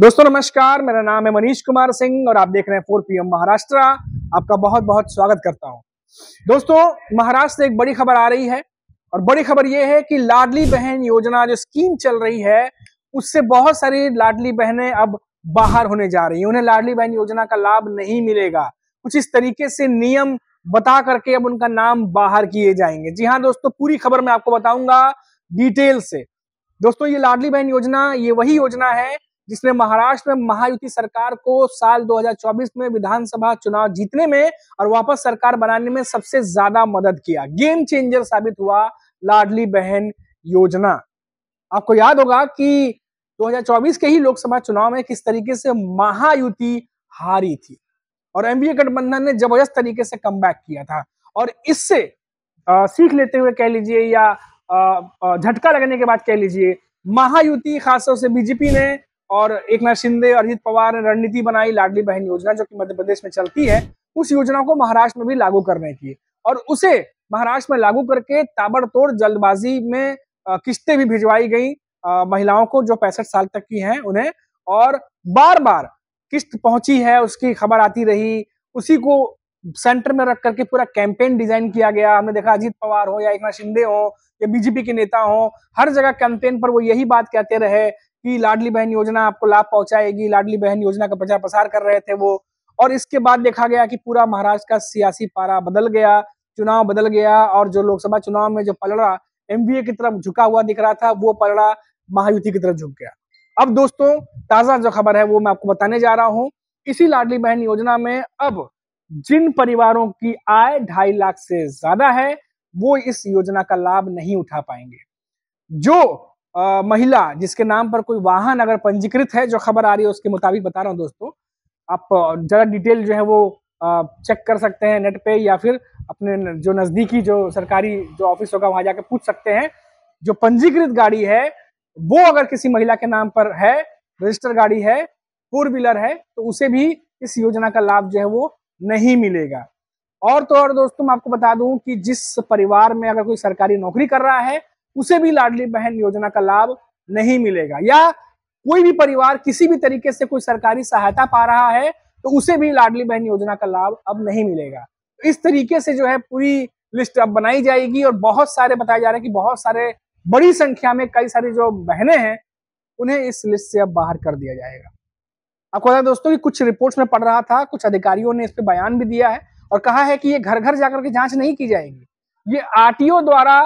दोस्तों नमस्कार, मेरा नाम है मनीष कुमार सिंह और आप देख रहे हैं 4PM महाराष्ट्र। आपका बहुत बहुत स्वागत करता हूं। दोस्तों, महाराष्ट्र से एक बड़ी खबर आ रही है और बड़ी खबर यह है कि लाडली बहन योजना जो स्कीम चल रही है उससे बहुत सारी लाडली बहनें अब बाहर होने जा रही हैं। उन्हें लाडली बहन योजना का लाभ नहीं मिलेगा। कुछ इस तरीके से नियम बता करके अब उनका नाम बाहर किए जाएंगे। जी हाँ दोस्तों, पूरी खबर मैं आपको बताऊंगा डिटेल से। दोस्तों, ये लाडली बहन योजना ये वही योजना है जिसने महाराष्ट्र में महायुति सरकार को साल 2024 में विधानसभा चुनाव जीतने में और वापस सरकार बनाने में सबसे ज्यादा मदद किया। गेम चेंजर साबित हुआ लाडली बहन योजना। आपको याद होगा कि 2024 के ही लोकसभा चुनाव में किस तरीके से महायुति हारी थी और एनडीए गठबंधन ने जबरदस्त तरीके से कमबैक किया था। और इससे सीख लेते हुए कह लीजिए या झटका लगने के बाद कह लीजिए, महायुति खासतौर से बीजेपी ने और एकनाथ शिंदे और अजित पवार ने रणनीति बनाई लाडली बहन योजना जो कि मध्य प्रदेश में चलती है, उस योजना को महाराष्ट्र में भी लागू करने की और उसे महाराष्ट्र में लागू करके ताबड़तोड़ जल्दबाजी में किस्तें भी भिजवाई गई महिलाओं को जो 65 साल तक की हैं उन्हें, और बार बार किस्त पहुंची है उसकी खबर आती रही। उसी को सेंटर में रख करके पूरा कैंपेन डिजाइन किया गया। हमने देखा अजित पवार हो या एकनाथ शिंदे हो या बीजेपी के नेता हो, हर जगह कैंपेन पर वो यही बात कहते रहे कि लाडली बहन योजना आपको लाभ पहुंचाएगी। लाडली बहन योजना का प्रचार प्रसार कर रहे थे वो। और इसके बाद देखा गया कि पूरा महाराष्ट्र का सियासी पारा बदल गया, चुनाव बदल गया और जो लोकसभा चुनाव में जो पलड़ा एनडीए की तरफ झुका हुआ दिख रहा था वो पलड़ा महायुति की तरफ झुक गया। अब दोस्तों, ताजा जो खबर है वो मैं आपको बताने जा रहा हूं। इसी लाडली बहन योजना में अब जिन परिवारों की आय 2.5 लाख से ज्यादा है वो इस योजना का लाभ नहीं उठा पाएंगे। जो महिला जिसके नाम पर कोई वाहन अगर पंजीकृत है, जो खबर आ रही है उसके मुताबिक बता रहा हूं दोस्तों, आप जरा डिटेल जो है वो चेक कर सकते हैं नेट पे या फिर अपने जो नजदीकी जो सरकारी जो ऑफिस होगा वहां जाकर पूछ सकते हैं। जो पंजीकृत गाड़ी है वो अगर किसी महिला के नाम पर है, रजिस्टर गाड़ी है, 4 व्हीलर है, तो उसे भी इस योजना का लाभ जो है वो नहीं मिलेगा। और तो और दोस्तों, मैं आपको बता दूं कि जिस परिवार में अगर कोई सरकारी नौकरी कर रहा है उसे भी लाडली बहन योजना का लाभ नहीं मिलेगा, या कोई भी परिवार किसी भी तरीके से कोई सरकारी सहायता पा रहा है तो उसे भी लाडली बहन योजना का लाभ अब नहीं मिलेगा। तो इस तरीके से जो है पूरी लिस्ट अब बनाई जाएगी और बहुत सारे बताया जा रहा है कि बहुत सारे बड़ी संख्या में कई सारी जो बहनें हैं उन्हें इस लिस्ट से अब बाहर कर दिया जाएगा। आपको पता है दोस्तों कि कुछ रिपोर्ट्स में पढ़ रहा था, कुछ अधिकारियों ने इस पे बयान भी दिया है और कहा है कि ये घर घर जाकर के जांच नहीं की जाएगी। ये आरटीओ द्वारा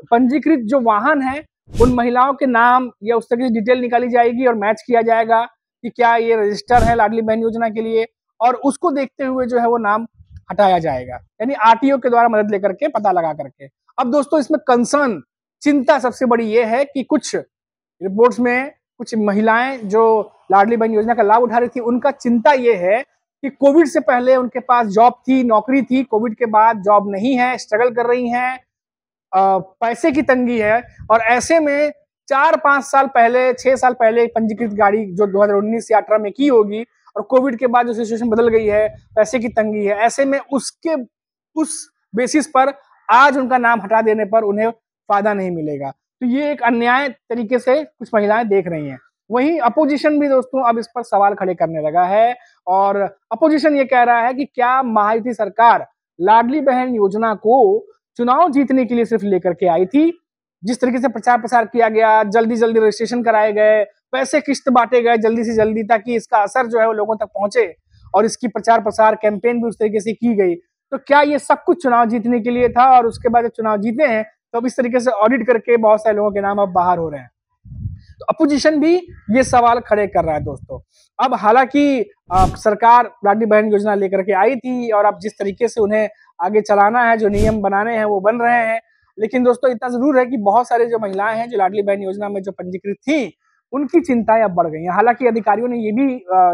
पंजीकृत जो वाहन है उन महिलाओं के नाम या उस तरह की डिटेल निकाली जाएगी और मैच किया जाएगा कि क्या ये रजिस्टर है लाडली बहन योजना के लिए, और उसको देखते हुए जो है वो नाम हटाया जाएगा, यानी आरटीओ के द्वारा मदद लेकर के पता लगा करके। अब दोस्तों, इसमें कंसर्न चिंता सबसे बड़ी ये है कि कुछ रिपोर्ट्स में कुछ महिलाएं जो लाडली बहन योजना का लाभ उठा रही थी उनका चिंता ये है कि कोविड से पहले उनके पास जॉब थी, नौकरी थी, कोविड के बाद जॉब नहीं है, स्ट्रगल कर रही हैं, पैसे की तंगी है, और ऐसे में 4-5 साल पहले 6 साल पहले पंजीकृत गाड़ी जो 2019 या 18 में की होगी और कोविड के बाद जो सिचुएशन बदल गई है, पैसे की तंगी है, ऐसे में उस बेसिस पर आज उनका नाम हटा देने पर उन्हें फायदा नहीं मिलेगा। तो ये एक अन्याय तरीके से कुछ महिलाएं देख रही हैं। वहीं अपोजिशन भी दोस्तों अब इस पर सवाल खड़े करने लगा है और अपोजिशन ये कह रहा है कि क्या महायुति सरकार लाडली बहन योजना को चुनाव जीतने के लिए सिर्फ लेकर के आई थी? जिस तरीके से प्रचार प्रसार किया गया, जल्दी जल्दी रजिस्ट्रेशन कराए गए, पैसे किस्त बांटे गए जल्दी से जल्दी ताकि इसका असर जो है वो लोगों तक पहुंचे, और इसकी प्रचार प्रसार कैंपेन भी उस तरीके से की गई, तो क्या ये सब कुछ चुनाव जीतने के लिए था? और उसके बाद जब चुनाव जीते हैं तो अब इस तरीके से ऑडिट करके बहुत सारे लोगों के नाम अब बाहर हो रहे हैं। तो अपोजिशन भी ये सवाल खड़े कर रहा है दोस्तों। अब हालांकि सरकार लाडली बहन योजना लेकर के आई थी और अब जिस तरीके से उन्हें आगे चलाना है, जो नियम बनाने हैं वो बन रहे हैं, लेकिन दोस्तों इतना जरूर है कि बहुत सारे जो महिलाएं हैं जो लाडली बहन योजना में जो पंजीकृत थी उनकी चिंताएं अब बढ़ गई हैं। हालांकि अधिकारियों ने ये भी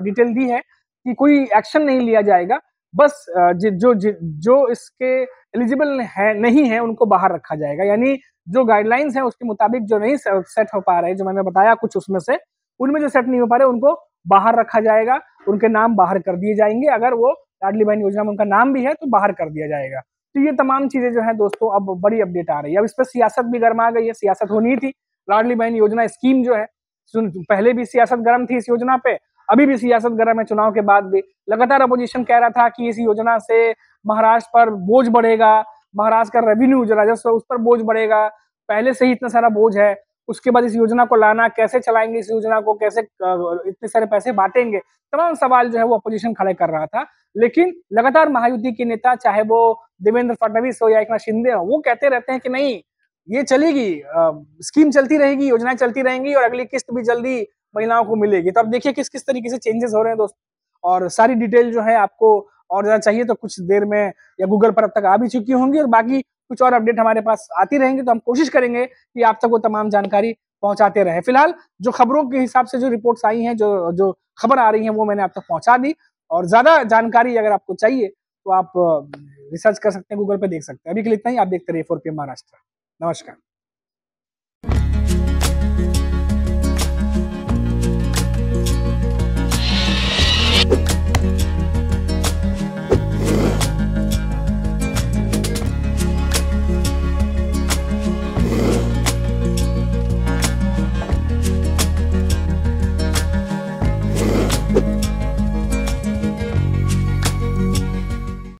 डिटेल दी है कि कोई एक्शन नहीं लिया जाएगा, बस जो इसके एलिजिबल है नहीं है उनको बाहर रखा जाएगा, यानी जो गाइडलाइंस है उसके मुताबिक जो नहीं सेट हो पा रहे, जो मैंने बताया कुछ उसमें से, उनमें जो सेट नहीं हो पा रहे उनको बाहर रखा जाएगा, उनके नाम बाहर कर दिए जाएंगे। अगर वो लाडली बहन योजना में उनका नाम भी है तो बाहर कर दिया जाएगा। तो ये तमाम चीजें जो है दोस्तों अब बड़ी अपडेट आ रही है। अब इस पर सियासत भी गर्मा गई है, सियासत होनी थी। लाडली बहन योजना स्कीम जो है पहले भी सियासत गर्म थी इस योजना पे, अभी भी सियासत गर्म है चुनाव के बाद भी। लगातार अपोजिशन कह रहा था कि इस योजना से महाराष्ट्र पर बोझ बढ़ेगा, महाराष्ट्र का रेवेन्यू जो राजस्व उस पर बोझ बढ़ेगा, पहले से ही इतना सारा बोझ है, उसके बाद इस योजना को लाना, कैसे चलाएंगे इस योजना को, कैसे इतने सारे पैसे बांटेंगे, तमाम सवाल जो है वो अपोजिशन खड़े कर रहा था। लेकिन लगातार महायुति के नेता, चाहे वो देवेंद्र फडणवीस हो या एकनाथ शिंदे हो, वो कहते रहते हैं कि नहीं ये चलेगी, स्कीम चलती रहेगी, योजनाएं चलती रहेंगी और अगली किस्त भी जल्दी महिलाओं को मिलेगी। तो अब देखिए किस किस तरीके से चेंजेस हो रहे हैं दोस्तों, और सारी डिटेल जो है आपको और ज्यादा चाहिए तो कुछ देर में या गूगल पर अब तक आ भी चुकी होंगी, और बाकी कुछ और अपडेट हमारे पास आती रहेंगी, तो हम कोशिश करेंगे कि आप तक वो तमाम जानकारी पहुंचाते रहे। फिलहाल जो खबरों के हिसाब से जो रिपोर्ट्स आई हैं, जो जो खबर आ रही है, वो मैंने आप तक पहुंचा दी। और ज्यादा जानकारी अगर आपको चाहिए तो आप रिसर्च कर सकते हैं, गूगल पे देख सकते हैं। अभी के लिए इतना ही, आप देखते रहिए 4PM महाराष्ट्र। नमस्कार।